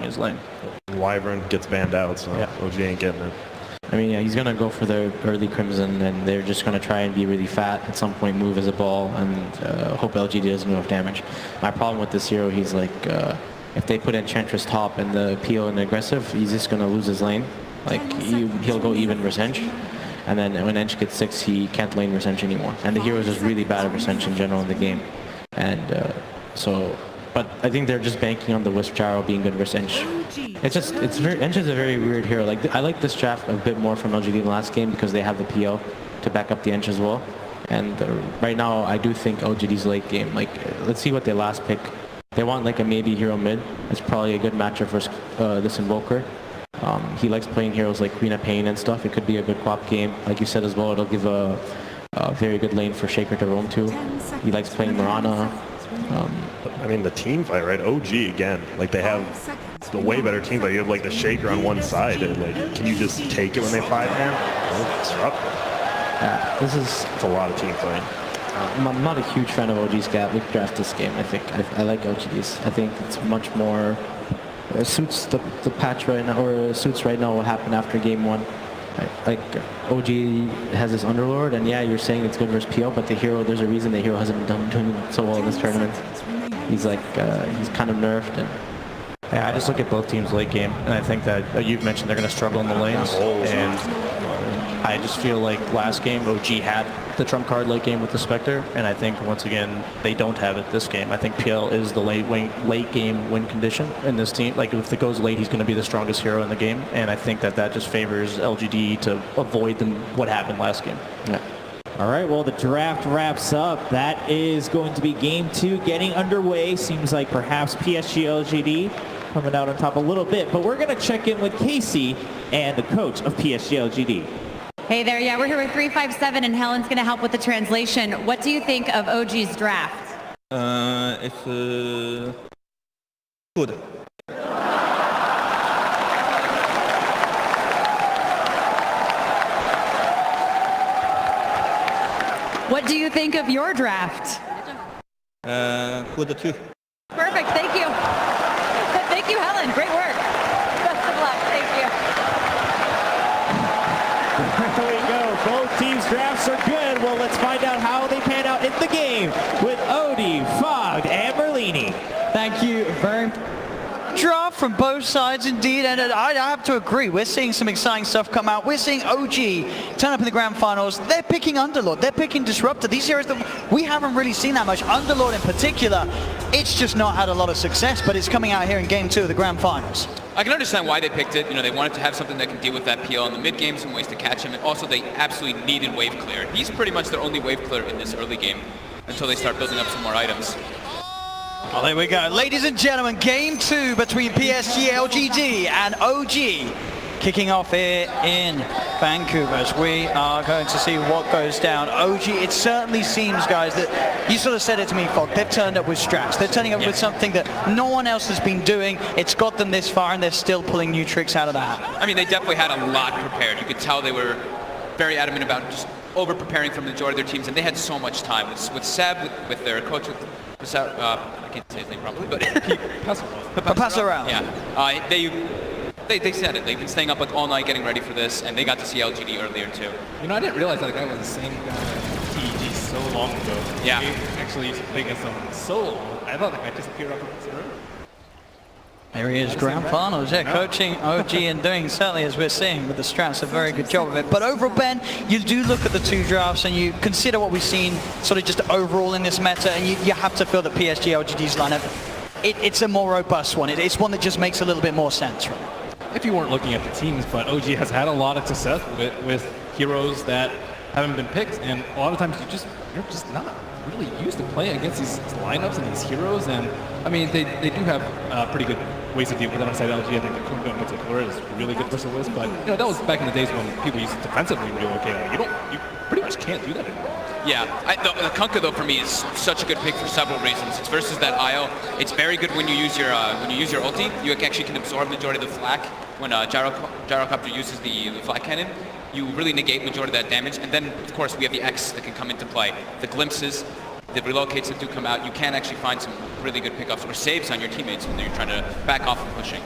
his lane. Wyvern gets banned out, so yeah. OG ain't getting it. I mean, yeah, he's going to go for the early Crimson, and they're just going to try and be really fat at some point, move as a ball, and hope LGD doesn't do enough damage. My problem with this hero, he's like, if they put Enchantress top and the PO and the aggressive, he's just going to lose his lane. Like, he'll go even versus Ench, and then when Ench gets 6, he can't lane versus Ench anymore. And the hero is just really bad at versus Ench in general in the game. And but I think they're just banking on the Wisp Gyro being good versus Ench. Ench is a very weird hero. Like, I like this draft a bit more from LGD in the last game because they have the PO to back up the Ench as well. And right now, I do think LGD's late game. Like, let's see what they last pick. They want like a maybe hero mid. It's probably a good matchup versus this Invoker. He likes playing heroes like Queen of Pain and stuff. It could be a good co-op game. Like you said as well, it'll give a very good lane for Shaker to roam to. He likes playing Mirana. I mean, the team fight, right? OG again. Like, they have the way better team fight. You have like the Shaker on one side. And, like, can you just take it when they 5-man? Oh, disrupt. Yeah, it's a lot of team fight. I'm not a huge fan of OG's draft this game. I think I like LGD's. I think it's much more suits the patch right now, or suits right now what happened after game 1. Like, OG has this Underlord, and yeah, you're saying it's good versus PO, but the hero, there's a reason the hero hasn't been doing so well in this tournament. He's like, he's kind of nerfed. And yeah, I just look at both teams late game, and I think that you've mentioned they're going to struggle in the lanes, and I just feel like last game OG had the trump card late game with the Spectre, and I think once again they don't have it this game. I think PL is the late game win condition in this team. Like, if it goes late, he's going to be the strongest hero in the game, and I think that just favors LGD to avoid what happened last game. Yeah. All right, well, the draft wraps up. That is going to be game 2 getting underway. Seems like perhaps PSG LGD coming out on top a little bit, but we're going to check in with Casey and the coach of PSG LGD. Hey there, yeah, we're here with 357, and Helen's going to help with the translation. What do you think of OG's draft? It's good. What do you think of your draft? Good too. Perfect, thank you. Thank you, Helen. Great work. Best of luck. Thank you. There we go. Both teams' drafts are good. Well, let's find out how they pan out in the game with Odie, Fogg, and Merlini. Thank you very much. Draft from both sides indeed, and I have to agree, we're seeing some exciting stuff come out. We're seeing OG turn up in the grand finals. They're picking Underlord, they're picking Disruptor, these heroes that we haven't really seen that much. Underlord in particular, it's just not had a lot of success, but it's coming out here in game 2 of the grand finals. I can understand why they picked it. You know, they wanted to have something that can deal with that PL in the mid game, some ways to catch him, and also they absolutely needed wave clear. He's pretty much their only wave clear in this early game until they start building up some more items. Well, there we go. Ladies and gentlemen, game 2 between PSG LGD and OG kicking off here in Vancouver as we are going to see what goes down. OG, it certainly seems, guys, that you sort of said it to me, Fogg, they've turned up with strats. They're turning up with something that no one else has been doing. It's got them this far, and they're still pulling new tricks out of the hat. I mean, they definitely had a lot prepared. You could tell they were very adamant about just over-preparing for the majority of their teams, and they had so much time. With Seb, with their coach, I can't say his name properly, but pass around. Yeah, they said it. They've been staying up like all night getting ready for this, and they got to see LGD earlier too. You know, I didn't realize that guy was the same guy at PSG so long ago. Yeah. He actually used to play against someone so long. I thought that guy disappeared off of the road. There he is, grand finals, yeah, coaching OG and doing, certainly as we're seeing with the strats, a very good job of it. But overall, Ben, you do look at the 2 drafts and you consider what we've seen sort of just overall in this meta, and you have to feel that PSG LGD's lineup, it's a more robust one. It's one that just makes a little bit more sense, right? If you weren't looking at the teams, but OG has had a lot of success with heroes that haven't been picked, and a lot of times you're just not really used to playing against these lineups and these heroes. And I mean, they do have pretty good ways to deal with it on side LG. I think the Kunga in particular is really good versus Wisp, but you know, that was back in the days when people used to defensively do okay. Like, you pretty much can't do that anymore. Yeah, the Kunkka though for me is such a good pick for several reasons. It's versus that IO. It's very good when you use your ulti. You actually can absorb majority of the flak when Gyrocopter uses the flak cannon. You really negate majority of that damage, and then of course we have the X that can come into play. The glimpses, the relocates that do come out. You can actually find some really good pickups or saves on your teammates when you're trying to back off and pushing.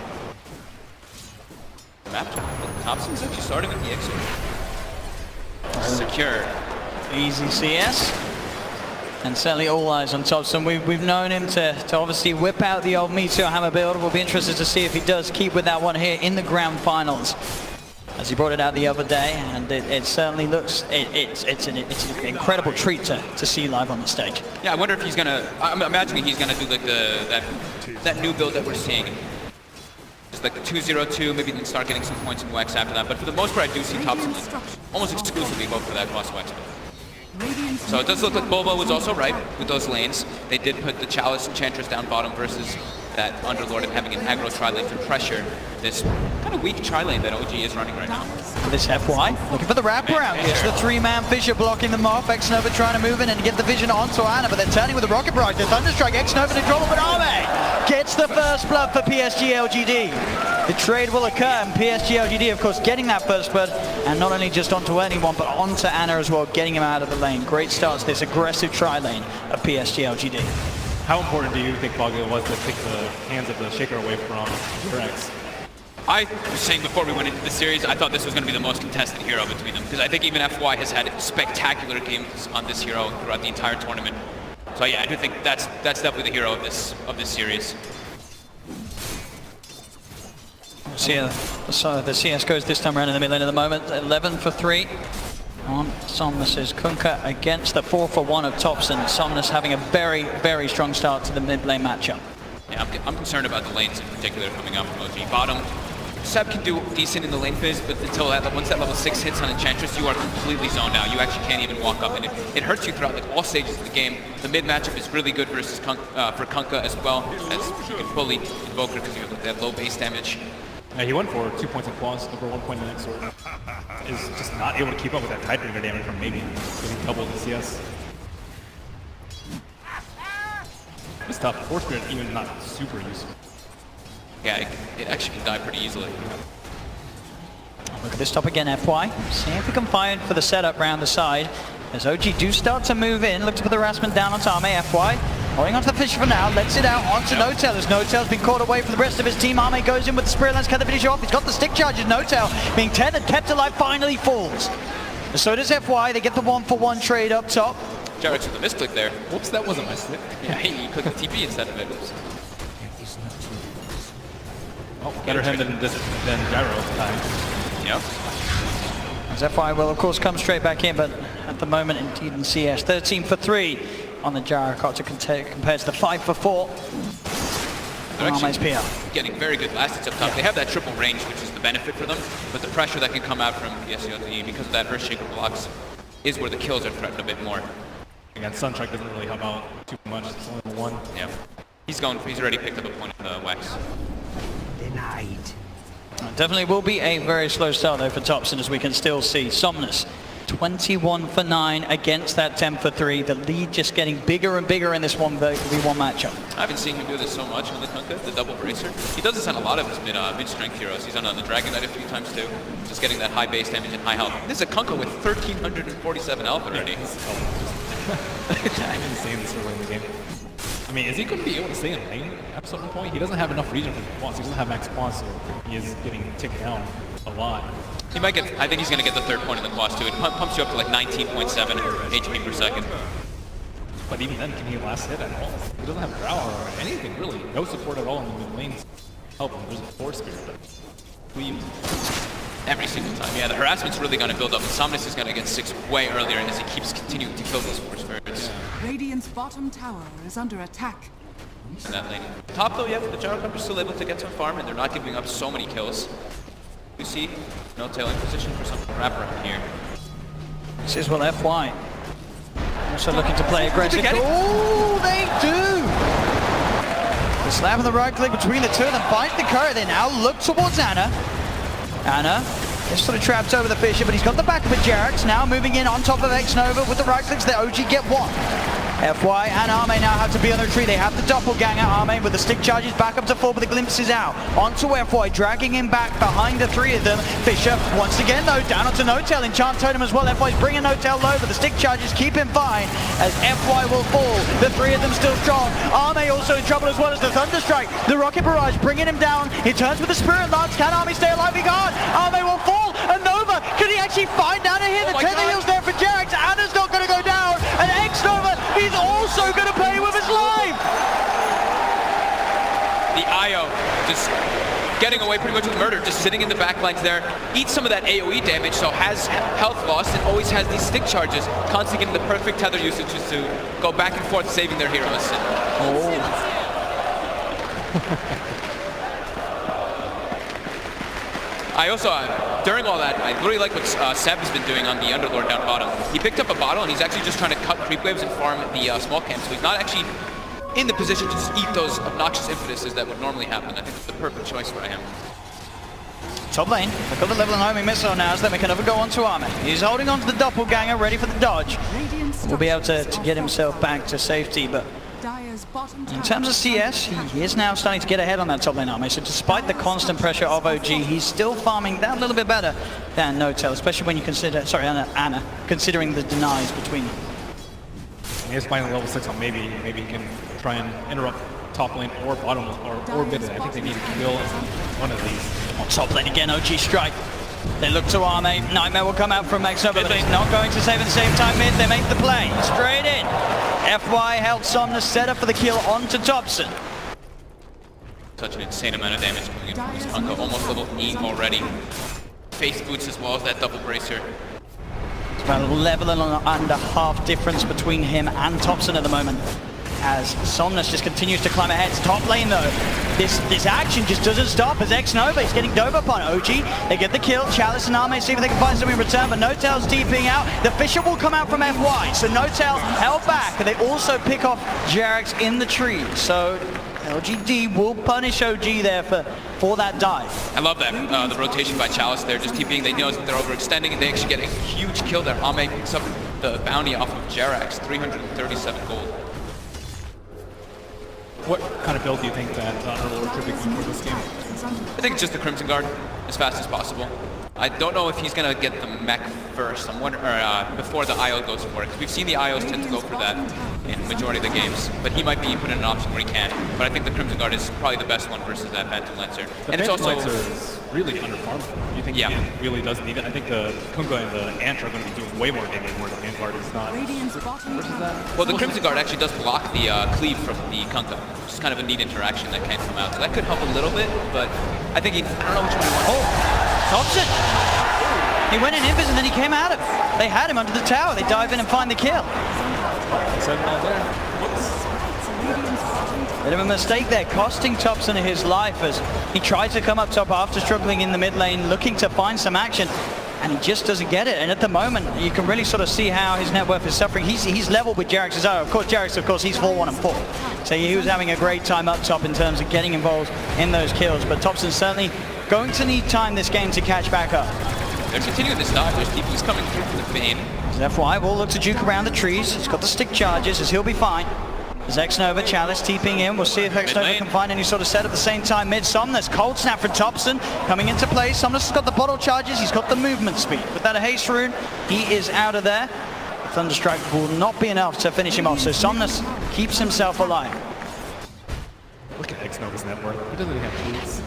Thompson's actually starting with the exit. Secure. Easy CS. And certainly all eyes on Thompson. We've known him to obviously whip out the old Meteor Hammer build. We'll be interested to see if he does keep with that one here in the grand finals. As he brought it out the other day, and it certainly looks, it's an incredible treat to see live on the stage. Yeah, I wonder if he's gonna, I'm imagining he's gonna do like that new build that we're seeing. Just like the 2-0-2, maybe then start getting some points in Wex after that. But for the most part, I do see Thompson almost exclusively go for that cross Wex build. So it does look like Boba was also right with those lanes. They did put the Chalice Enchantress down bottom versus that Underlord and having an aggro tri-lane to pressure this kind of weak tri-lane that OG is running right now. For this FY, looking for the wraparound. It's the three-man Fisher blocking them off. X-Nova trying to move in and get the vision onto Ana, but they're turning with the Rocket Barrage. The Thunderstrike, X-Nova to drop, but Arme gets the first blood for PSG LGD. The trade will occur, and PSG LGD, of course, getting that first blood, and not only just onto anyone, but onto Ana as well, getting him out of the lane. Great start to this aggressive tri-lane of PSG LGD. How important do you think Boggle was to take the hands of the Shaker away from Rex? I was saying before we went into the series, I thought this was going to be the most contested hero between them, because I think even FY has had spectacular games on this hero throughout the entire tournament. So yeah, I do think that's definitely the hero of this series. See the CSGOs this time around in the mid lane at the moment. 11 for 3 on Somnus's Kunkka against the 4 for 1 of Thompson. Somnus having a very, very strong start to the mid lane matchup. Yeah, I'm concerned about the lanes in particular coming out from OG. Bottom, Seb can do decent in the lane phase, but until once that level 6 hits on Enchantress, you are completely zoned out. You actually can't even walk up, and it hurts you throughout like all stages of the game. The mid matchup is really good versus for Kunkka as well, as you can fully invoke her because you have like, that low base damage. Yeah, he went for 2 points in claws, over 1 point in the next sword. Is just not able to keep up with that Tidebringer damage from maybe getting double the CS. It's tough. Force Spirit even not super useful. Yeah, it actually can die pretty easily. Look at this top again, FY. See if we can find for the setup round the side. As OG do start to move in, look to put the harassment down onto Arme. FY holding onto the Fisher for now, lets it out onto Notel. As Notel's been caught away from the rest of his team, Arme goes in with the Spirit Lance, can the finish off? He's got the stick charges. Notel being tethered, kept alive, finally falls. And so does FY. They get the 1-for-1 trade up top. Jarek's with a misclick there. Whoops, that wasn't my stick. Yeah, he clicked the TP instead of it. Oops. Oh, better him than Gyro at the time. Yep. As FY will, of course, come straight back in, but at the moment, indeed, in CS, 13 for 3 on the Gyrocopter compared to the 5 for 4. They're actually getting very good last hits up top. They have that triple range, which is the benefit for them, but the pressure that can come out from PSG because of that Earthshaker blocks is where the kills are threatened a bit more. Again, Sunstrike doesn't really help out too much. It's only the 1. Yeah. He's already picked up a point in the Wax. Denied. Definitely will be a very slow start though for Thompson, as we can still see. Somnus 21 for 9 against that 10 for 3. The lead just getting bigger and bigger in this 1v1 matchup. I haven't seen him do this so much on the Kunkka, the double bracer. He does this on a lot of his mid-strength heroes. He's done it on the Dragon Knight a few times too. Just getting that high base damage and high health. This is a Kunkka with 1,347 health already. I'm insane this early in the game. I mean, is he going to be able to stay in lane at a certain point? He doesn't have enough region for the quads. He doesn't have max quads, so he is getting ticked down a lot. He might get, I think he's going to get the 3rd point in the quads too. It pumps you up to like 19.7 HP per second. But even then, can he last hit at all? He doesn't have Drow or anything really. No support at all in the mid lanes. Help him. There's a Force Spirit, but every single time. Yeah, the harassment's really going to build up. And Somnus is going to get 6 way earlier as he keeps continuing to kill these Force Spirits. Yeah. Radiant's bottom tower is under attack. In that lane. Top though, yeah, the Gyrocopter's still able to get some farm, and they're not giving up so many kills. You see, no tail in position for some wraparound here. This is what FY also looking to play aggressive. Oh, they do! The slam of the right click between the two of them finds the current. They now look towards Ana. Ana is sort of trapped over the Fisher, but he's got the back of a Jarex. Now moving in on top of X-Nova with the right clicks. The OG get 1. FY and Arme now have to be on the retreat. They have the doppelganger. Arme with the stick charges back up to 4, but the glimpse is out. Onto FY, dragging him back behind the 3 of them. Fisher once again though, down onto Notel. Enchant Totem as well. FY's bringing Notel low, but the stick charges keep him fine as FY will fall. The 3 of them still strong. Arme also in trouble as well as the Thunderstrike. The Rocket Barrage bringing him down. He turns with the Spirit Lance. Can Arme stay alive? He can't. Arme will fall. And Nova, can he actually find down to here? The tether heal's there for Jerax. Anna's not going to go down. And X-Nova, he's also going to pay with his life. The IO just getting away pretty much with murder, just sitting in the back lines there, eats some of that AoE damage, so has health loss and always has these stick charges, constantly getting the perfect tether usage just to go back and forth saving their heroes. I also, during all that, I really like what Seb has been doing on the Underlord down bottom. He picked up a bottle and he's actually just trying to cut creep waves and farm the small camp, so he's not actually in the position to just eat those obnoxious impetuses that would normally happen. I think it's the perfect choice for him. Top lane, they've got the level and homing missile now, so then we can never go on to Arme. He's holding on to the doppelganger, ready for the dodge. Will be able to get himself back to safety, but in terms of CS, he is now starting to get ahead on that top lane Arme, so despite the constant pressure of OG, he's still farming that little bit better than Notel, especially when you consider, sorry, Anna, considering the denies between them. He's finding level 6 on maybe he can try and interrupt top lane or bottom or mid. I think they need to kill one of these. On top lane again, OG strike. They look to Arme. Nightmare will come out from X-Nova, but he's not going to save at the same time mid. They make the play. Straight in. FY held Somnus set up for the kill onto Thompson. Such an insane amount of damage coming in from this Kunko, almost level 8 already. Face boots as well as that double bracer. It's about a level and a half difference between him and Thompson at the moment, as Somnus just continues to climb ahead. Top lane though, this action just doesn't stop as X-Nova is getting dove upon. OG, they get the kill. Chalice and Arme see if they can find something in return, but Notel's TPing out. The Fisher will come out from FY, so Notel held back, and they also pick off Jerax in the tree. So LGD will punish OG there for that dive. I love that, the rotation by Chalice there, just TPing. They know that they're overextending, and they actually get a huge kill there. Arme picks up the bounty off of Jerax, 337 gold. What kind of build do you think that Underlord should be for this game? I think it's just the Crimson Guard as fast as possible. I don't know if he's going to get the mech first. I'm wondering, before the IO goes for it, because we've seen the IOs tend to go for that in majority of the games. But he might be put in an option where he can. But I think the Crimson Guard is probably the best one versus that Phantom Lancer. The and Phantom it's also Lancer is really underfarmed. Do you think he really does need it? I think the Kunga and the Ant are going to be doing way more damage where the Vanguard is not. Versus that. Well, the Crimson Guard actually does block the cleave from the Kunga, which is kind of a neat interaction that can come out. So that could help a little bit, but I think I don't know which one he wants. Oh, Thompson! He went in invis and then he came out of it. They had him under the tower. They dive in and find the kill. Bit of a mistake there, costing Thompson his life as he tried to come up top after struggling in the mid lane, looking to find some action, and he just doesn't get it. And at the moment, you can really sort of see how his net worth is suffering. He's level with Jerax's IO. Of course, Jerax, he's 4-1 and 4. So he was having a great time up top in terms of getting involved in those kills. But Thompson's certainly going to need time this game to catch back up. They're continuing this dive. There's people who's coming through from the Bane. FY will look to juke around the trees. He's got the stick charges, as he'll be fine. There's X-Nova, Chalice TPing in. We'll see if X-Nova can find any sort of set at the same time. Mid Somnus, cold snap from Thompson coming into play. Somnus has got the bottle charges. He's got the movement speed. With that a haste rune, he is out of there. Thunderstrike will not be enough to finish him off. So Somnus keeps himself alive. Look at X-Nova's net worth. He doesn't even have tools.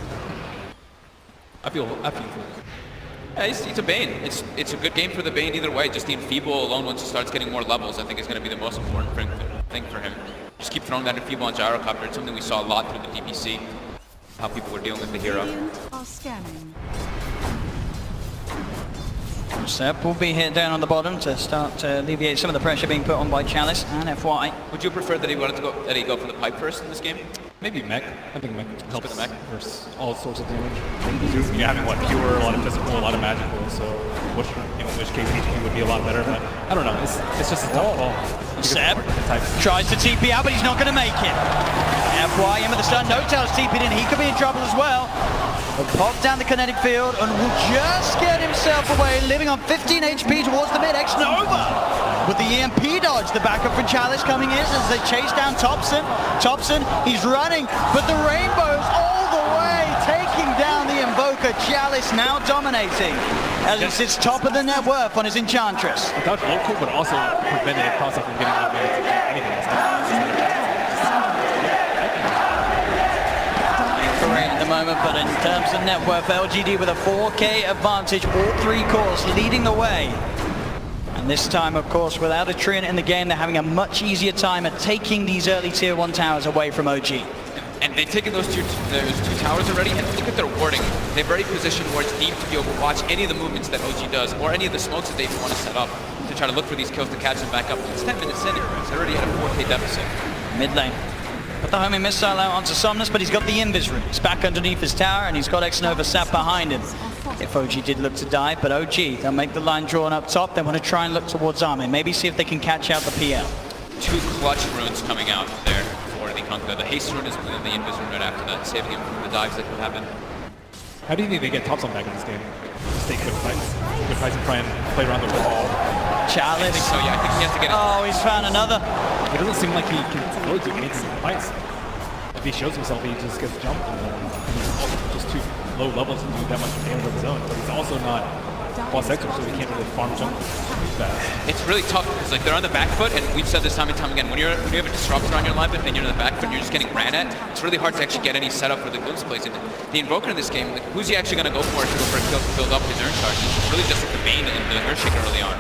I feel foolish. Yeah, he's a Bane. It's a good game for the Bane either way. Just the Enfeeble alone, once he starts getting more levels, I think is going to be the most important thing for him. Just keep throwing that Enfeeble on Gyrocopter. It's something we saw a lot through the DPC, how people were dealing with the hero. Seb will be here down on the bottom to start to alleviate some of the pressure being put on by Chalice and FY. Would you prefer that he go for the pipe first in this game? Maybe mech. I think mech helps the mech versus all sorts of damage. You're having pure, a lot of physical, a lot of magical, so in which case HP would be a lot better, but I don't know, it's just a tough call. Seb tries to TP out, but he's not going to make it. FY in with the stun, Notel's TP'd in, he could be in trouble as well. He'll pop down the kinetic field and will just get himself away, living on 15 HP towards the mid. X-Nova with the EMP dodge. The backup from Chalice coming in as they chase down Thompson. Thompson, he's running, but the Rainbow's all the way, taking down the Invoker. Chalice now dominating as he sits top of the net worth on his Enchantress. Without local, but also preventing Cross from getting out there to do anything else. Great at the moment, but in terms of net worth, LGD with a 4K advantage, all 3 cores leading the way. And this time, of course, without a Treant in the game, they're having a much easier time at taking these early tier 1 towers away from OG. And they've taken those two towers already, and look at their warding. They've already positioned wards deep to be able to watch any of the movements that OG does, or any of the smokes that they want to set up to try to look for these kills to catch them back up. It's 10 minutes in, they're already at a 4K deficit. Mid lane. Put the homing missile out onto Somnus, but he's got the invis room. He's back underneath his tower, and he's got X-Nova sat behind him. If OG did look to dive, but OG, they'll make the line drawn up top. They want to try and look towards Army. Maybe see if they can catch out the PL. 2 clutch runes coming out there for the Kunkka. The haste rune is in the invis rune right after that, saving him from the dives that could happen. How do you think they get Thompson back in this game? Stay good fights. Good fights and try and play around the wall. Chalice. I think so, yeah. I think he has to get it. Oh, he's found another. It doesn't seem like he can really do anything in fights. If he shows himself, he just gets jumped. And he's also just too low levels to do that much damage of his own. But he's also not boss sector, so he can't really farm jump fast. It's really tough because like they're on the back foot, and we've said this time and time again. When you have a disruptor on your line and you're on the back foot, and you're just getting ran at. It's really hard to actually get any setup for the glimpse plays. And the Invoker in this game, like, who's he actually going to go for a kill to build up his urn charge? It's really just like the Bane and the Earthshaker early on.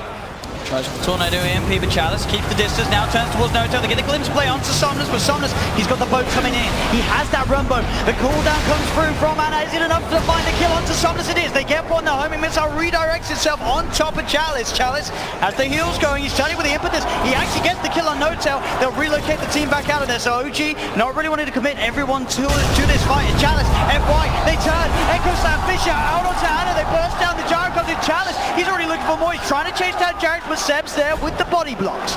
Tries for the Tornado EMP, but Chalice keeps the distance, now turns towards Noto. They get a glimpse play onto Somnus, but Somnus, he's got the boat coming in. He has that run boat. The cooldown comes through from Anna. Is it enough to find the kill onto Somnus? It is. They get one. The homing missile redirects itself on top of Chalice. Chalice has the heals going. He's turning with the impetus. He actually gets the kill on Notel. They'll relocate the team back out of there. So OG not really wanting to commit everyone to this fight. And Chalice, FY, they turn. Echo Slam, Fisher out onto Anna. They burst down the Gyro comes in. Chalice, he's already looking for more. He's trying to chase down Jarrett, but Seb's there with the body blocks.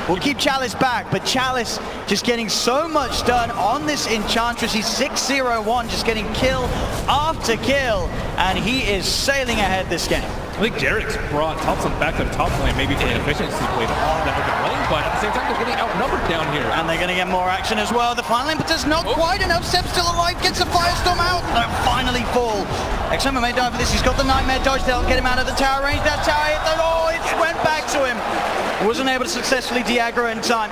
We'll keep Chalice back, but Chalice just getting so much done on this Enchantress. He's 6-0-1, just getting kill after kill, and he is sailing ahead this game. I think Jarrett's brought Thompson back to the top lane, maybe for an efficiency play to all that open lane, but at the same time they're getting outnumbered down here. And they're going to get more action as well. The final impetus not quite enough. Seb still alive, gets a Firestorm out. They'll finally fall. X-Nova may die for this. He's got the Nightmare dodge. They'll get him out of the tower range. That tower hit them. Oh, it went back to him. Wasn't able to successfully de-aggro in time.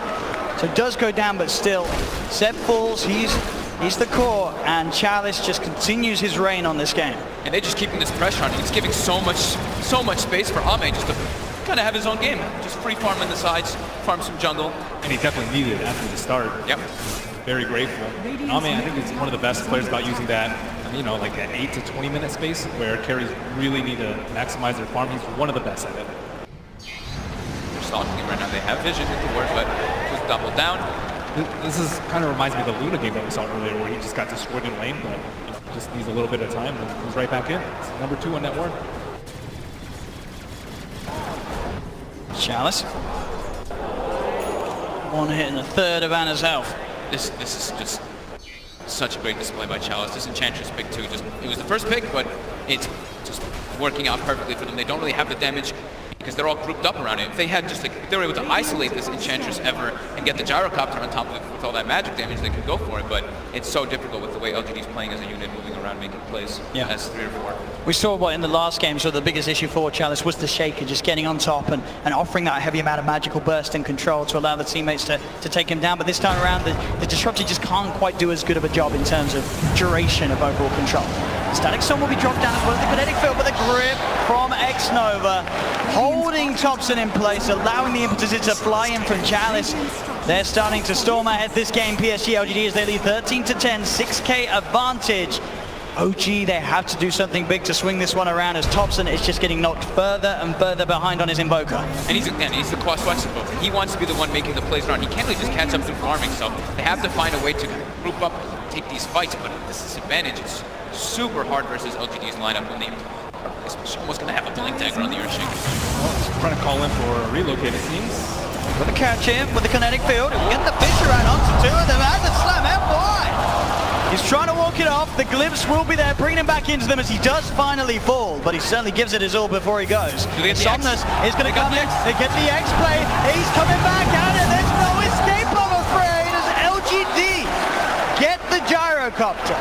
So it does go down, but still. Seb falls. He's the core, and Chalice just continues his reign on this game. And they're just keeping this pressure on him. It's giving so much space for Ame just to kind of have his own game. Just free farm in the sides, farm some jungle. And he definitely needed it after the start. Yep. Very grateful. Ame, I think, is one of the best players about using that, you know, like that 8 to 20 minute space where carries really need to maximize their farm. He's one of the best at it. They're stalking him right now. They have vision with the ward, but just double down. This kind of reminds me of the Luna game that we saw earlier, where he just got destroyed in lane, but you know, just needs a little bit of time and comes right back in. It's number 2 on net worth. Chalice. One hit in a third of Anna's health. This is just such a great display by Chalice. This Enchantress pick too. It was the first pick, but it's just working out perfectly for them. They don't really have the damage because they're all grouped up around it. If they had just like, if they were able to isolate this Enchantress ever and get the Gyrocopter on top of it with all that magic damage, they could go for it, but it's so difficult with the way LGD's playing as a unit, moving around, making plays as 3 or 4. We saw what in the last game, so the biggest issue for Chalice was the Shaker, just getting on top and offering that heavy amount of magical burst and control to allow the teammates to take him down. But this time around, the Disruptor just can't quite do as good of a job in terms of duration of overall control. Static Storm will be dropped down as well as the kinetic field, but the grip from X-Nova holding Thompson in place, allowing the impetus to fly in from Chalice. They're starting to storm ahead this game. PSG LGD as they lead 13-10, 6K advantage. OG, they have to do something big to swing this one around as Thompson is just getting knocked further and further behind on his Invoker. And he's the cross flex Invoker. He wants to be the one making the plays around. He can't really just catch up through farming, so they have to find a way to group up and take these fights, but this disadvantage is super hard versus LGD's lineup when they almost going to have a blink dagger on the Earthshaker. Well, he's trying to call in for a relocate, it seems. With the catch in with the kinetic field, and get the Fisher out onto 2 of them, and the slam FY. He's trying to walk it off. The glimpse will be there, bringing him back into them as he does finally fall, but he certainly gives it his all before he goes. Somnus is going to come in. They get the X play. He's coming back out, and there's no escape, I'm afraid, as LGD get the gyrocopter.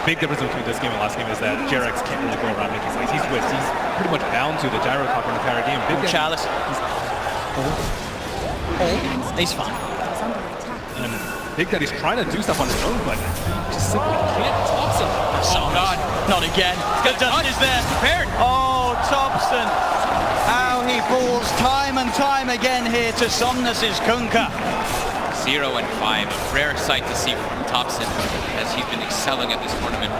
Big difference between this game and last game is that Jerax can't really go around making plays. He's whiffed. He's pretty much bound to the gyrocopter the entire game. Big Chalice. He's fine. And Big Daddy's trying to do stuff on his own, but just simply can't. Thompson. Oh God, not again. Dustin is there. Prepared. Oh, Thompson. How he falls time and time again here to Somnus's Kunkka. 0 and 5. A rare sight to see from Thompson as he's been excelling at this tournament.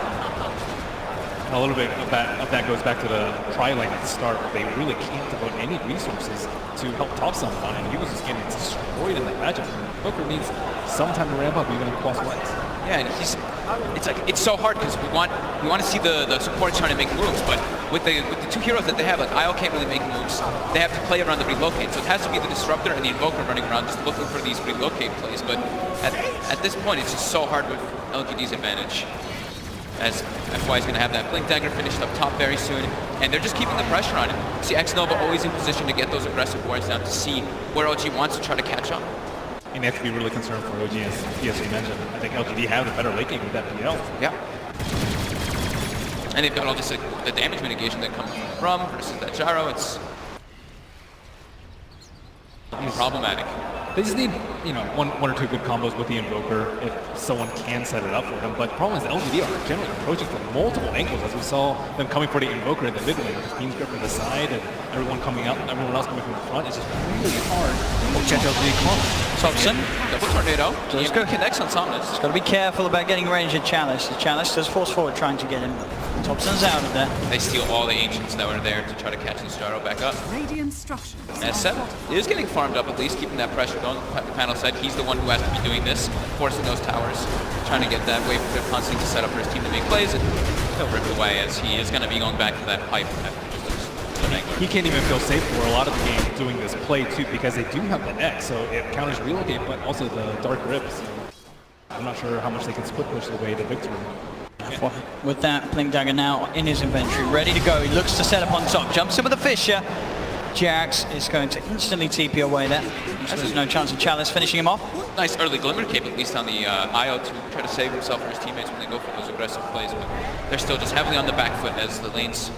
A little bit of that goes back to the try lane at the start. They really can't devote any resources to help Thompson on, and he was just getting destroyed in that matchup. Booker needs some time to ramp up even across legs. Yeah, and it's so hard because we want to see the supports trying to make moves, but with the two heroes that they have, like IO can't really make moves. They have to play around the relocate, so it has to be the Disruptor and the Invoker running around just looking for these relocate plays. But at this point, it's just so hard with LGD's advantage. As FY is going to have that Blink Dagger finished up top very soon, and they're just keeping the pressure on him. See X-Nova always in position to get those aggressive wards down to see where OG wants to try to catch up. And they have to be really concerned for OG, as PSG mentioned. I think LGD have the better late game with that PL. Yeah. And they've got all this the damage mitigation that comes from versus that gyro. It's problematic. They just need, one or two good combos with the Invoker if someone can set it up for them. But the problem is LGD are generally approaching from multiple angles, as we saw them coming for the Invoker in the mid lane, with Team Script from the side and everyone coming out, everyone else coming from the front. It's just really hard to check LGD come. Thompson. Double tornado. Just go connects on Somnus. Just got to be careful about getting range at Chalice. The Chalice does force forward trying to get him. Thompson's out of there. They steal all the Ancients that were there to try to catch this gyro back up. Radiant structures. And Seb is getting farmed up, at least keeping that pressure going. The panel said he's the one who has to be doing this, forcing those towers, trying to get that wave of constantly to set up for his team to make plays, and he'll rip it away as he is going to be going back to that pipe. He can't even feel safe for a lot of the game doing this play too, because they do have the X, so it counters relocate, but also the Dark Rip. So I'm not sure how much they can split push the way to victory. With that Blink Dagger now in his inventory, ready to go. He looks to set up on top, jumps in with a Fissure. Jax is going to instantly TP away there. So there's no chance of Chalice finishing him off. Nice early Glimmer cape, at least on the IO, to try to save himself or his teammates when they go for those aggressive plays. But they're still just heavily on the back foot as the lanes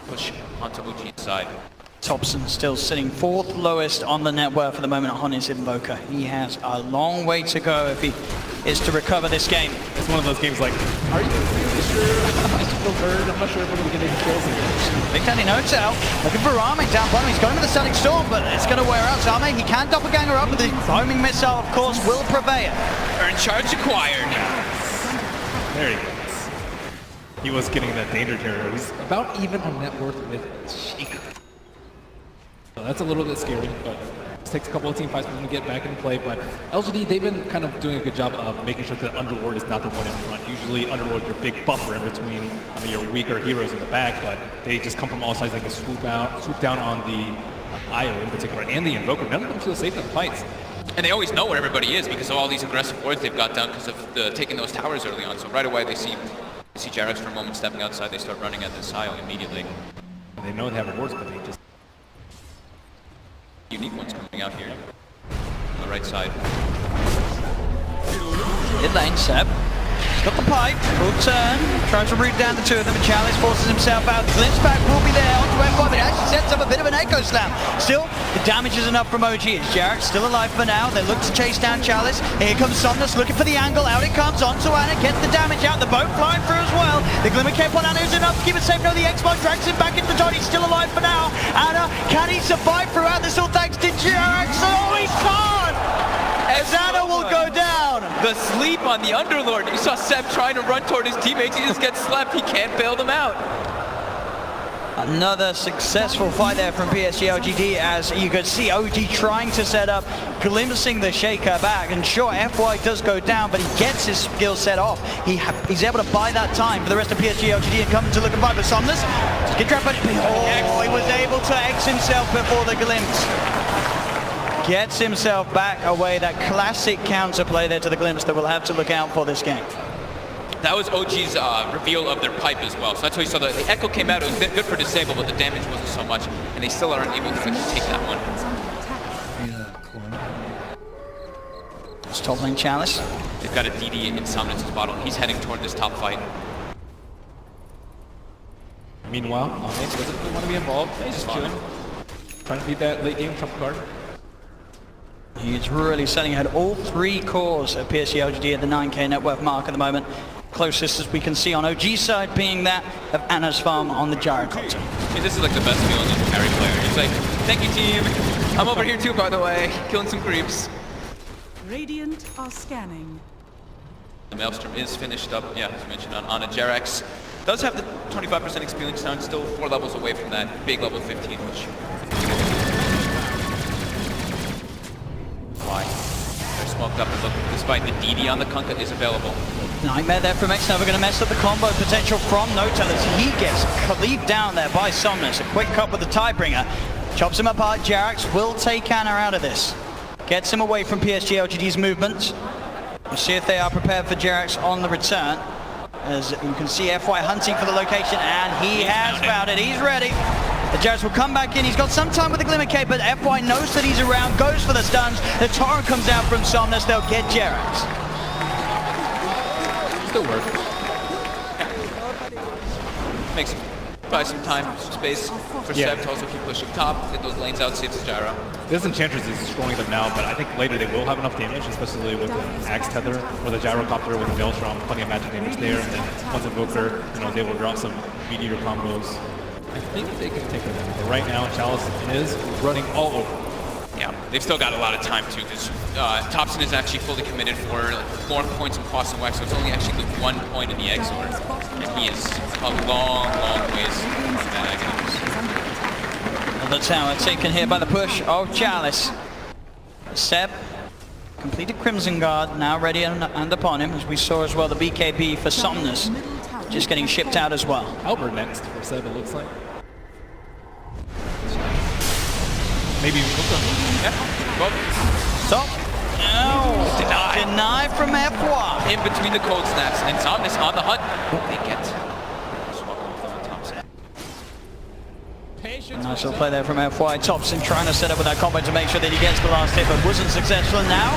push onto OG's side. Thompson still sitting 4th lowest on the net worth for the moment on his Invoker. He has a long way to go if he is to recover this game. It's one of those games like, are you really sure? I still heard. I'm not sure if we're going to get any kills here. Big Daddy notes out. Looking for Rame down bottom. He's got him with the Sonic Storm, but it's going to wear out Zame. He can doppelganger up, but the homing missile, of course, will prevail. Turn charge acquired. There he goes. He was getting that danger terror. He's about even on net worth with Shaker. So that's a little bit scary, but it takes a couple of team fights for them to get back in play. But LGD, they've been kind of doing a good job of making sure that Underlord is not the one in front. Usually Underlord is your big buffer in between your weaker heroes in the back, but they just come from all sides. They can swoop down on the IO in particular, and the Invoker. None of them feel safe in the fights. And they always know where everybody is because of all these aggressive wards they've got down because of taking those towers early on. So right away they see Jerax for a moment stepping outside. They start running at this IO immediately. And they know they have rewards, but they just... Unique ones coming out here on the right side. Mid lane, Seb. He's got the pipe, full turn, tries to root down the two of them, and Chalice forces himself out. The glimpse back will be there onto F5, but it actually sets up a bit of an echo slam. Still, the damage is enough from OG. It's Jarrett still alive for now. They look to chase down Chalice. Here comes Somnus looking for the angle. Out it comes onto Anna, gets the damage out. The boat flying through as well. The Glimmer Cape on Anna is enough to keep it safe. No, the X-Bot drags him back into the dot. He's still alive for now. Anna, can he survive throughout this all thanks to Jarrett? Oh, he can't! As Anna will go down. The sleep on the Underlord. You saw Seb trying to run toward his teammates. He just gets slept. He can't bail them out. Another successful fight there from PSG LGD, as you could see OG trying to set up, glimpsing the Shaker back. And sure, FY does go down, but he gets his skill set off. He's able to buy that time for the rest of PSG LGD and come to look and buy the Somnus. Get trapped, but he was able to X himself before the glimpse. gets himself back away. That classic counterplay there to the Glimpse that we'll have to look out for this game. That was OG's reveal of their pipe as well. So that's why you saw the echo came out. It was a bit good for disable, but the damage wasn't so much. And they still aren't able to actually take that one. It's top lane Chalice. They've got a DD in Somnus' bottle. He's heading toward this top fight. Meanwhile, Onyx doesn't really want to be involved. He's just chilling. Trying to beat that late game trump card. He's really setting ahead all 3 cores of PSG LGD at the 9k net worth mark at the moment. Closest as we can see on OG's side being that of Anna's farm on the gyrocopter. Hey, this is like the best feeling as a carry player. He's like, thank you team. I'm over here too, by the way. Killing some creeps. Radiant are scanning. The Maelstrom is finished up, yeah, as mentioned, on a Jerax. Does have the 25% experience down, still 4 levels away from that big level 15, which... Why? They're smoked up, and look, despite the DD on the Kunkka is available. Nightmare there from X. Now we're going to mess up the combo potential from Notel as he gets cleaved down there by Somnus. A quick cut with the Tidebringer. Chops him apart. Jerax will take Anna out of this. Gets him away from PSG LGD's movements. We'll see if they are prepared for Jerax on the return. As you can see FY hunting for the location, and he has found it. He's ready. The Jerax will come back in. He's got some time with the Glimmer Cape, but FY knows that he's around, goes for the stuns. The torrent comes out from Somnus. They'll get Jerax. Still work. Makes buy some time, some space for Seb to also keep pushing top, get those lanes out, saves his gyro. This Enchantress is destroying them now, but I think later they will have enough damage, especially with the Axe Tether or the Gyrocopter with the Maelstrom, plenty of magic damage there, and then once Invoker, is able to drop some Meteor combos, I think they can take it. But right now, Chalice is running all over. Yeah, they've still got a lot of time too, because Thompson is actually fully committed for more points in Cross and Wax, so it's only actually 1 point in the Exort, and he is a long, long ways from that Aghanim. The tower taken here by the push of Chalice. Seb completed Crimson Guard, now ready and upon him, as we saw as well the BKB for Somnus just getting shipped out as well. Albert next for Seb, it looks like. Maybe yeah. Well, stop. No. Denied from FY. In between the cold snaps, and Somnus on the hunt. They get Thompson. Nice little play there from FY. Thompson trying to set up with that combo to make sure that he gets the last hit, but wasn't successful. Now,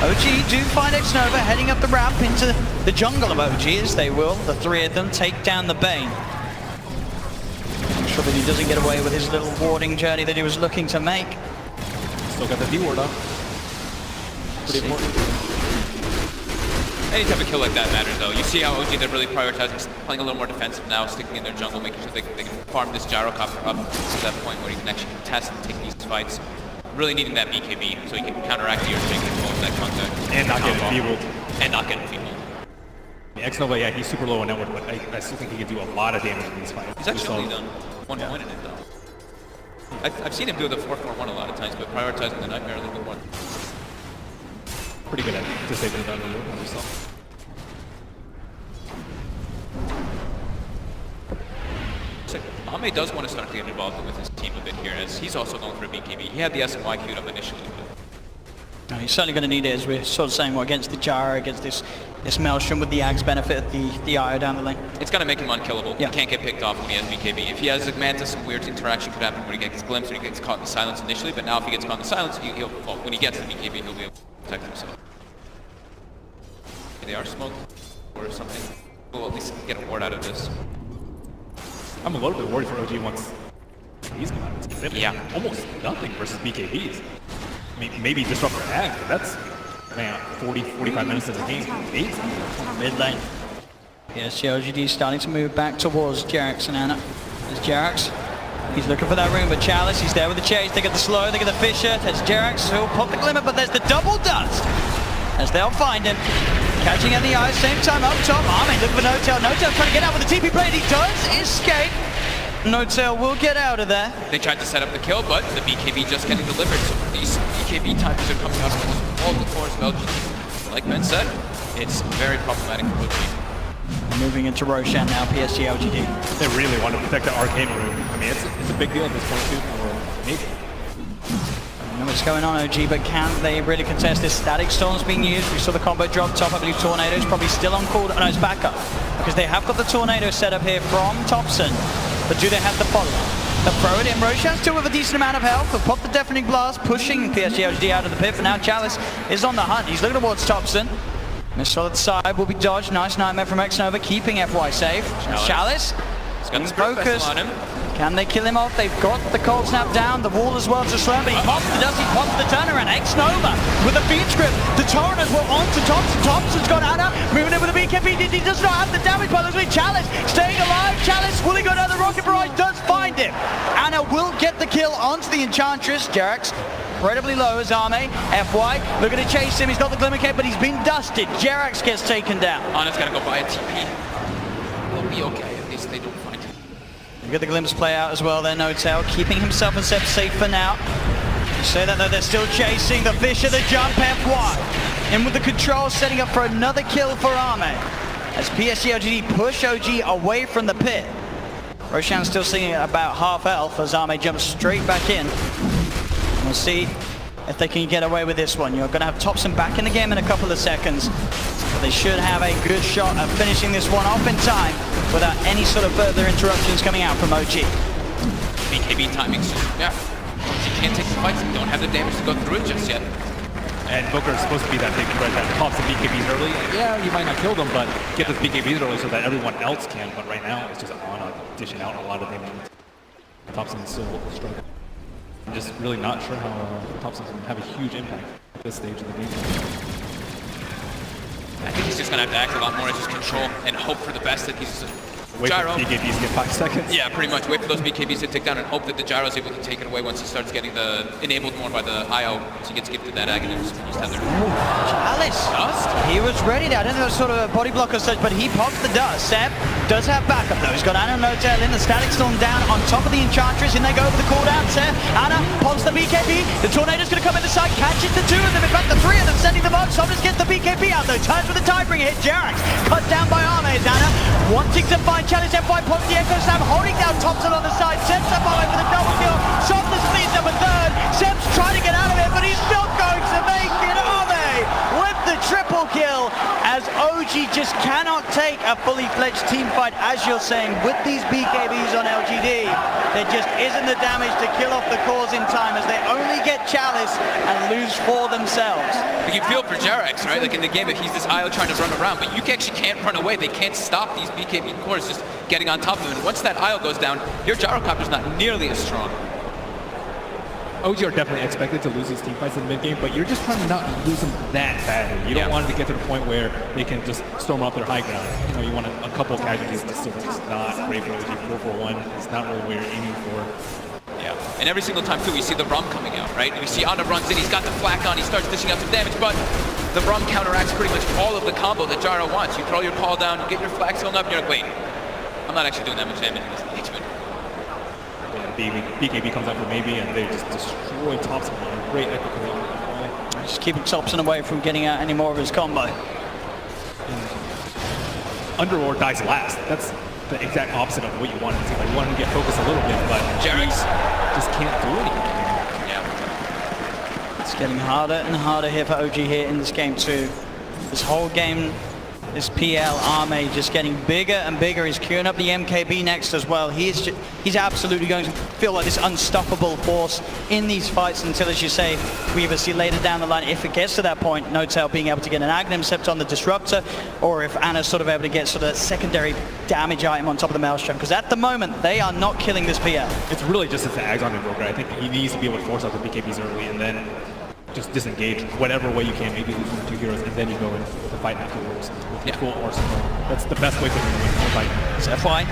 OG do find X-Nova heading up the ramp into the jungle of OG, as they will. The 3 of them take down the Bane. Make sure that he doesn't get away with his little warding journey that he was looking to make. Still got the D-ward up. Pretty important. Any type of kill like that matters though. You see how OG, they're really prioritizing playing a little more defensive now, sticking in their jungle, making sure they can farm this Gyrocopter up to that point where he can actually contest and take these fights. Really needing that BKB so he can counteract the Earthquake as well as that contact. And not get enfeebled. And not get enfeebled. The X-Nova, yeah, he's super low on network, but I still think he can do a lot of damage in these fights. He's actually only done 1 point in it though. I've seen him do the 4-4-1 a lot of times, but prioritizing the Nightmare a little bit more. Pretty good at disabling that move on himself. So Ame does want to start to get involved with his team a bit here, as he's also going for a BKB. He had the SMY queued up initially, but he's certainly going to need it, as we're sort of saying, against the Gyro, against this Maelstrom with the Axe benefit, the IO down the lane. It's going to make him unkillable. Yeah. He can't get picked off when he has BKB. If he has a Manta, some weird interaction could happen where he gets glimpsed or he gets caught in the silence initially, but now if he gets caught in the silence, when he gets the BKB, he'll be able to protect himself. They are smoked or something. We'll at least get a ward out of this. I'm a little bit worried for OG once he's gone. Yeah. Almost nothing versus BKBs. I mean, maybe disrupt their ag, but that's, man, 40, 45 minutes of the game. 8 mid lane. Yes, LGD starting to move back towards Jerax and Anna. There's Jerax. He's looking for that room, but Chalice, he's there with the chase. They get the slow, they get the Fisher. There's Jerax, who'll pop the Glimmer, but there's the double dust. As they'll find him. Catching at the eye, same time up top. Armin looking for Notel. Notel trying to get out with the TP blade. He does escape. Notel will get out of there. They tried to set up the kill, but the BKB just getting delivered. So these BKB timers are coming out of all the cores of LGD. Like Ben said, it's very problematic for OG. Moving into Roshan now, PSG LGD. They really want to protect the arcane room. I mean, it's a big deal at this point too for maybe. know what's going on, OG, but can they really contest this? Static Storm's being used. We saw the combo drop top. I believe Tornado's probably still on call. No, it's back up. Because they have got the Tornado set up here from Thompson. But do they have the follow-up? They'll throw it in. Roshan still with a decent amount of health. They'll pop the Deafening Blast, pushing PSG LGD out of the pit. For now, Chalice is on the hunt. He's looking towards Thompson. Missile at the side will be dodged. Nice Nightmare from X-Nova, keeping FY safe. Chalice. He's got the Spirit Vessel on him. Can they kill him off? They've got the cold snap down, the wall as well to slam, but he pops the dust, he pops the turnaround. X-Nova with the Fiend Script. The Torrent will on to Thompson. Thompson's got Anna, moving in with the BKB. He does not have the damage by the way. Chalice staying alive. Chalice, will he go down the rocket barrage? Does find him. Anna will get the kill onto the Enchantress. Jerax incredibly low as Arme. FY looking to chase him. He's got the Glimmer Cape, but he's been dusted. Jerax gets taken down. Anna's got to go buy a TP. He'll be okay. At least they don't find him. You get the glimpse play out as well there, Notel, keeping himself and Seb safe for now. You say that though, they're still chasing the fish of the jump. FY in with the control, setting up for another kill for Arme. As PSG LGD push OG away from the pit. Roshan's still sitting at about half health as Arme jumps straight back in. We'll see if they can get away with this one. You're going to have Thompson back in the game in a couple of seconds. But they should have a good shot at finishing this one off in time without any sort of further interruptions coming out from OG. BKB timing soon. Yeah. She can't take the fights and don't have the damage to go through it just yet. And Booker is supposed to be that big threat that pops the BKBs early. Yeah, you might not kill them, but get those BKBs early so that everyone else can. But right now, it's just on dishing out a lot of damage. Thompson's still struggling. I'm just really not sure how Thompson can have a huge impact at this stage of the game. I think he's just going to have to act a lot more as his control and hope for the best that he's Wait gyro. for BKBs to get 5 seconds. Yeah, pretty much. Wait for those BKBs to tick down and hope that the gyro is able to take it away once he starts getting the enabled more by the IO. So he gets gifted that agony. Chalice, he was ready there. I don't know, sort of a body blocker such, but he pops the dust. Seb does have backup though. He's got Anna and Notel in, the Static Storm down on top of the Enchantress, and they go over the cooldown. Seb, Anna pops the BKB. The Tornado's going to come in the side, catches the 2 of them. In fact, the 3 of them sending them up. Somebody gets the BKB out though. Turns with the Tidebringer hit. Jerax cut down by Arme. Anna wanting to find Chalice. FY pops the Echo Slam, holding down Thompson on the side. Seb's up away for the double kill. Softness leads up a third. Seb's trying to get out of it, but he's not going to make it. Arme with the triple kill as OG just cannot take a fully fledged team fight, as you're saying, with these BKBs on LGD. There just isn't the damage to kill off the cause in time as they only get Chalice and lose for themselves. But you feel for Jerax, right? Like in the game, if he's this IO trying to run around, but you actually can't run away. They can't stop these BKB cores just getting on top of him. And once that IO goes down, your gyrocopter's not nearly as strong. OG are definitely expected to lose these team fights in the mid game, but you're just trying to not lose them that badly. You don't want it to get to the point where they can just storm up their high ground. You know, you want a couple of casualties, but still it's not great for OG. 4-4-1. It's not really where you're aiming for. Yeah, and every single time too, we see the Rum coming out, right? We see Anna runs in, he's got the flak on, he starts dishing out some damage, but the Rum counteracts pretty much all of the combo that Gyro wants. You throw your call down, you get your flag sealed up, and you're like, wait, I'm not actually doing that much damage in this engagement. BKB comes out for maybe, and they just destroy Thompson. Great echo kill. Just keeping Thompson away from getting out any more of his combo. Underlord dies last. That's the exact opposite of what you want. Like, you want him to get focused a little bit, but Jerax just can't do anything. Yeah. It's getting harder and harder here for OG here in this game too. This whole game, this PL Arme just getting bigger and bigger. He's queuing up the MKB next as well. He's absolutely going to feel like this unstoppable force in these fights until, as you say, we either see later down the line, if it gets to that point, Notel being able to get an Aghanim Sept on the Disruptor, or if Anna's sort of able to get sort of secondary damage item on top of the Maelstrom. Because at the moment, they are not killing this PL. It's really just as the Ags on Invoker. I think he needs to be able to force out the BKBs early and then just disengage whatever way you can, maybe lose 1 or 2 heroes, and then you go in the fight afterwards with your full arsenal. That's the best way for him to win the fight. It's FY.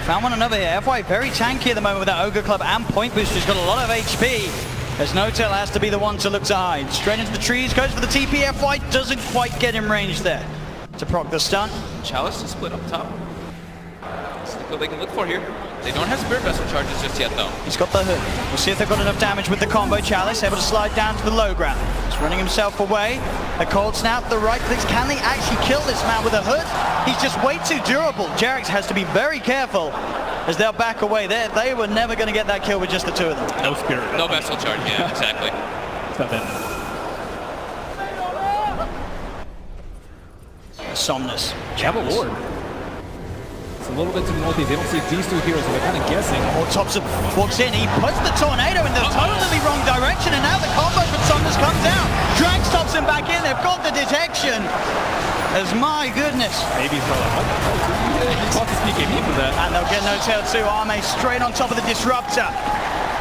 Found one another here. FY very tanky at the moment with that Ogre Club and Point Boost. He's got a lot of HP. As Notel has to be the one to look to hide. Straight into the trees, goes for the TP. FY doesn't quite get in range there to proc the stun. Chalice is split up top. That's what they can look for here. They don't have Spirit Vessel charges just yet, though. He's got the hood. We'll see if they've got enough damage with the combo. Chalice able to slide down to the low ground. He's running himself away. A cold snap, the right clicks. Can they actually kill this man with a hood? He's just way too durable. Jerax has to be very careful as they'll back away. They were never going to get that kill with just the two of them. No spirit. No vessel charge, yeah, exactly. It's not bad. Somnus. Lord. It's a little bit too multi. They don't see these two heroes, so they're kind of guessing. Thompson walks in. He puts the tornado in the totally wrong direction, and now the combo from Somnus comes out. Drags Thompson back in. They've got the detection. As my goodness. Maybe he's probably like, what? He caught this PKB for that. And they'll get no tail too. Arme straight on top of the disruptor.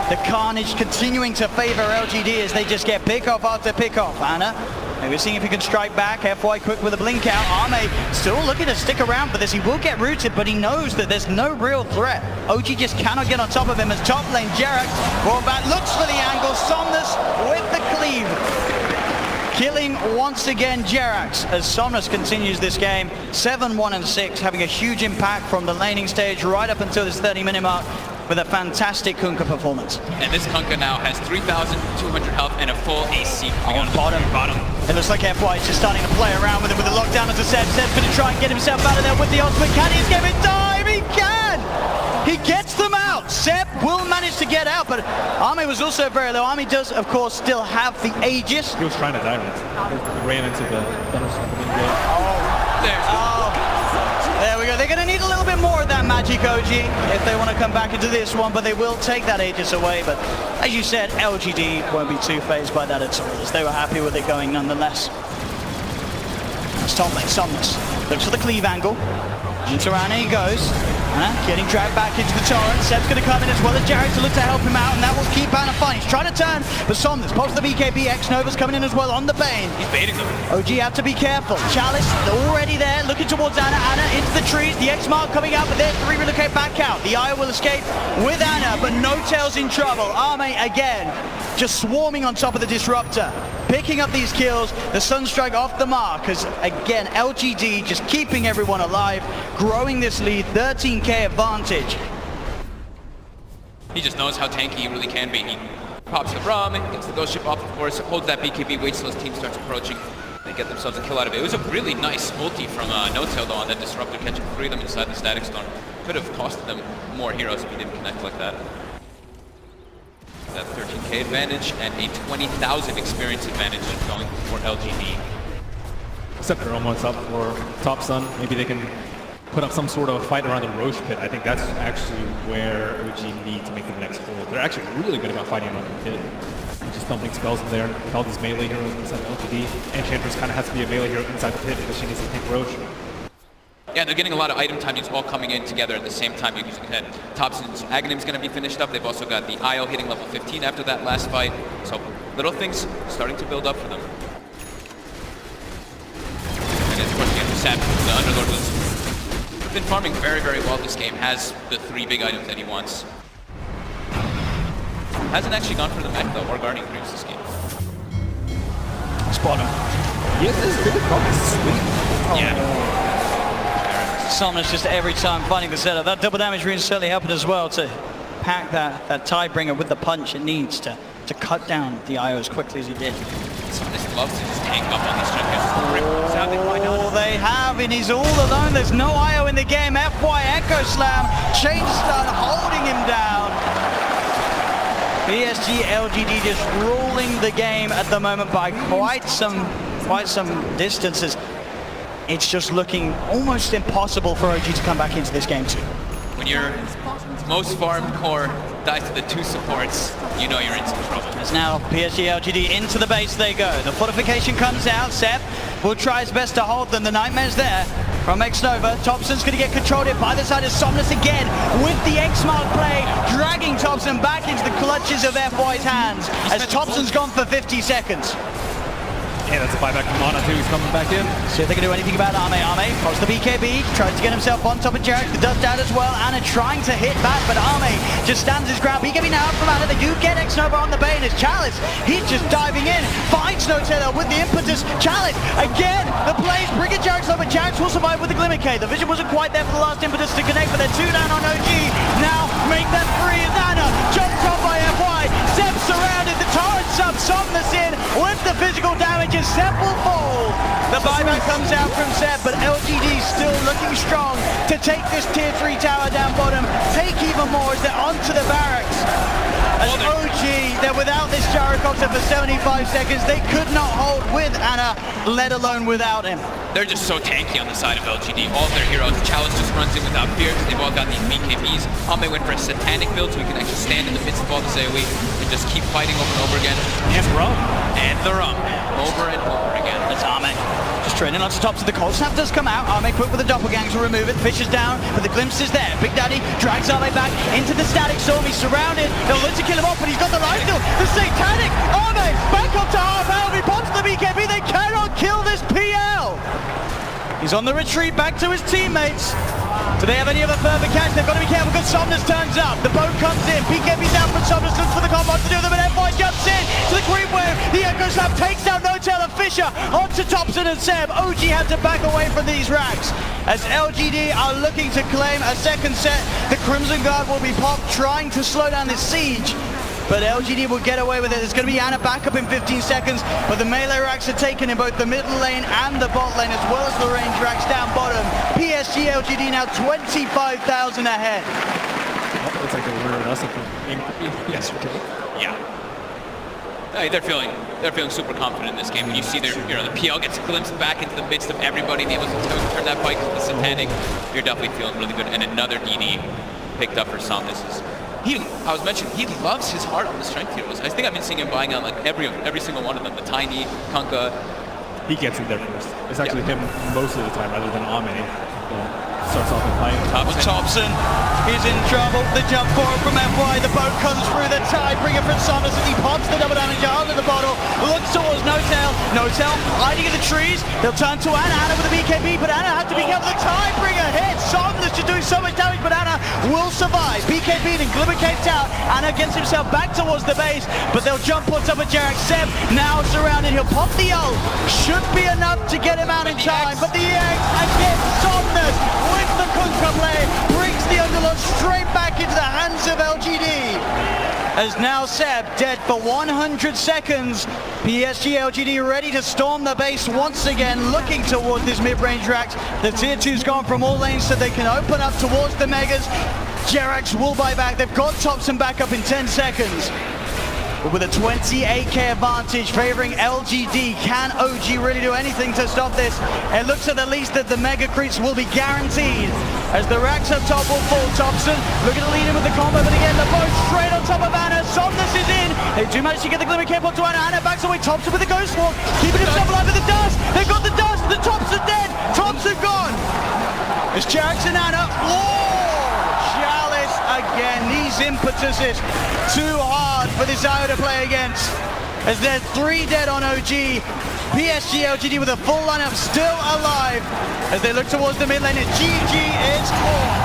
The carnage continuing to favor LGD as they just get pick off after pick off. Anna, maybe seeing if he can strike back. FY quick with a blink out. Arme still looking to stick around for this. He will get rooted, but he knows that there's no real threat. OG just cannot get on top of him as top lane Jarek back looks for the angle. Somnus with the cleave. Killing once again Jerax as Somnus continues this game. 7-1-6, having a huge impact from the laning stage right up until this 30-minute mark with a fantastic Kunkka performance. And this Kunkka now has 3,200 health and a full AC. On bottom. It looks like FY is just starting to play around with it with the lockdown as a Seb. Seb's going to try and get himself out of there with the ultimate. Can he escape in time? He can! He gets them out. Seb will manage to get out, but Arme was also very low. Arme does, of course, still have the Aegis. He was trying to dive it. He ran into the thunderstorm. There we go. They're going to need a little bit more of that magic, OG, if they want to come back into this one, but they will take that Aegis away. But as you said, LGD won't be too phased by that at all, as they were happy with it going nonetheless. It's top lane, Somnus. Looks for the cleave angle. Into Anna he goes. Anna getting dragged back into the torrent. Seb's going to come in as well as Jarek to look to help him out, and that will keep Anna fine. He's trying to turn, but Somnus pops the BKB. X-Nova's coming in as well on the Bane. He's baiting them. OG have to be careful. Chalice already there, looking towards Anna. Anna into the trees. The X-Mark coming out, but there's the relocate back out. The Eye will escape with Anna, but No Tail's in trouble. Arme again, just swarming on top of the Disruptor. Picking up these kills, the Sunstrike off the mark, as again, LGD just keeping everyone alive, growing this lead, 13k advantage. He just knows how tanky he really can be. He pops the Braum, gets the Ghost Ship off, of course, holds that BKB, waits till his team starts approaching. They get themselves a kill out of it. It was a really nice ulti from No Tail though on that Disruptor, catching 3 of them inside the Static Storm. Could have costed them more heroes if he didn't connect like that. That 13k advantage and a 20,000 experience advantage going for LGD. Except they're almost up for Top Sun. Maybe they can put up some sort of fight around the Roche pit. I think that's actually where OG need to make the next pull. They're actually really good about fighting around the pit. Just dumping spells in there with all these melee heroes inside the LGD. Enchantress kind of has to be a melee hero inside the pit because she needs to take Roche. Yeah, they're getting a lot of item timings all coming in together at the same time. You can Thompson's Aghanim's going to be finished up. They've also got the IO hitting level 15 after that last fight. So little things starting to build up for them. And of course, again, Seb, the Underlord, has been farming very, very well this game. Has the 3 big items that he wants. Hasn't actually gone for the mech though, or Guardian Greaves this game. Spot him. Yes, this is probably sweet. Yeah. Somnus just every time finding the setup. That double damage rune certainly helping as well to pack that Tidebringer with the punch it needs to cut down the IO as quickly as he did. Somnus loves to just tank up on these champions. Oh, they have, and he's all alone. There's no IO in the game. FY Echo Slam, Chain Stun holding him down. PSG LGD just ruling the game at the moment by quite some distances. It's just looking almost impossible for OG to come back into this game too. When your most farmed core dies to the 2 supports, you know you're in some trouble. As now PSG LGD into the base they go. The fortification comes out. Seb will try his best to hold them. The Nightmare's there from X-Nova. Thompson's going to get controlled by the side of Somnus again with the X-Mark play, dragging Thompson back into the clutches of FY's hands as Thompson's gone for 50 seconds. Yeah, that's a buyback from Mana too. He's coming back in. See if they can do anything about Arme. Arme pops the BKB, tries to get himself on top of Jarek. The dust out as well. Anna trying to hit back, but Arme just stands his ground. BKB now from Anna. They do get X-Nova on the Bane as Chalice. He's just diving in. Finds No Tail with the impetus. Chalice again. The plays bringing Jarek's over. Jarek's will survive with the Glimmer K. The vision wasn't quite there for the last impetus to connect, but they're 2 down on OG. Now make that 3 as Anna jumps off by FY. Seb surrounded. The torrent wraps up. Somnus in with the physical damage, and Seb will fall. The buyback comes out from Seb, but LGD still looking strong to take this tier 3 tower down bottom, take even more as they're onto the barracks. As OG, they're without this gyrocopter for 75 seconds. They could not hold with Ana, let alone without him. They're just so tanky on the side of LGD. All of their heroes, Chalice just runs in without fear. They've all got these BKBs. Ame went for a satanic build so he can actually stand in the midst of all this AoE and just keep fighting over and over again. And rum. And the rum. Over and over again. That's Ame. Just training onto top, so the cold snap does come out. Ame quick with the doppelganger to remove it. Fisher's down, but the glimpse is there. Big Daddy drags Ame back into the static storm. He's surrounded. They'll look to kill him off, but he's got the life steal. The satanic. Ame back up to half health. He pops the BKB. They cannot kill this PL. He's on the retreat back to his teammates. Do they have any other further catch? They've got to be careful because Somnus turns up. The boat comes in. BKB's down from Somnus. Looks for the combo to do them, but FY jumps in to the creep wave. The Echo Slap takes down No-Tail and Fisher onto Thompson and Seb. OG had to back away from these racks as LGD are looking to claim a second set. The Crimson Guard will be popped, trying to slow down this siege. But LGD will get away with it. It's going to be Ana back up in 15 seconds, but the melee racks are taken in both the middle lane and the bot lane, as well as the range racks down bottom. PSG LGD now 25,000 ahead. Oh, looks like they were us yesterday. Yeah. Hey, they're feeling super confident in this game. When you see their, the PL gets glimpsed back into the midst of everybody and able to turn that fight to the satanic, you're definitely feeling really good. And another DD picked up for Somnus. I was mentioning, he loves his heart on the strength heroes. I think I've been seeing him buying out like every single one of them. The Tiny, Kunkka. He gets it there first. It's actually him most of the time rather than Ame. Starts off with playing. Thompson is in trouble. The jump forward from FY. The boat comes through the tide. Bring it from Somnus as he pops the double damage out of the bottle. Looks towards No-Tail. No-Tail hiding in the trees. They'll turn to Ana. Ana with the BKB, but Ana had to be careful. The Tidebringer hits. Somnus just doing so much damage, but Ana will survive. BKB and Glimmer caped out. Ana gets himself back towards the base, but they'll jump on top of Jarek. Seb now surrounded. He'll pop the ult. Should be enough to get him out in time, but the EX again. Somnus with the Kunkka play brings the Underlord straight back into the hands of LGD. As now Seb dead for 100 seconds. PSG LGD ready to storm the base once again, looking towards this mid-range racks. The tier 2's gone from all lanes so they can open up towards the Megas. Jerax will buy back. They've got Thompson back up in 10 seconds. But with a 28k advantage favoring LGD, can OG really do anything to stop this? It looks at the least that the mega creeps will be guaranteed. As the racks up top will fall, Thompson looking to lead him with the combo, but again the boat straight on top of Ana. Somnus is in. They do manage to get the Glimmer Cape onto Ana. Ana backs away. Thompson with the Ghost Walk, keeping himself alive with the dust. They've got the dust. The Thompson dead. Thompson gone. It's Jerax and Ana. Chalice again. These impetuses too hard for this IO to play against. As there's 3 dead on OG. PSG LGD with a full lineup still alive as they look towards the mid lane. And GG is on.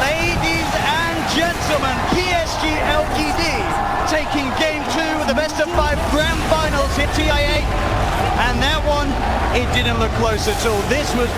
Ladies and gentlemen, PSG LGD taking game 2 of the best of 5 grand finals in TI8. And that one, it didn't look close at all. This was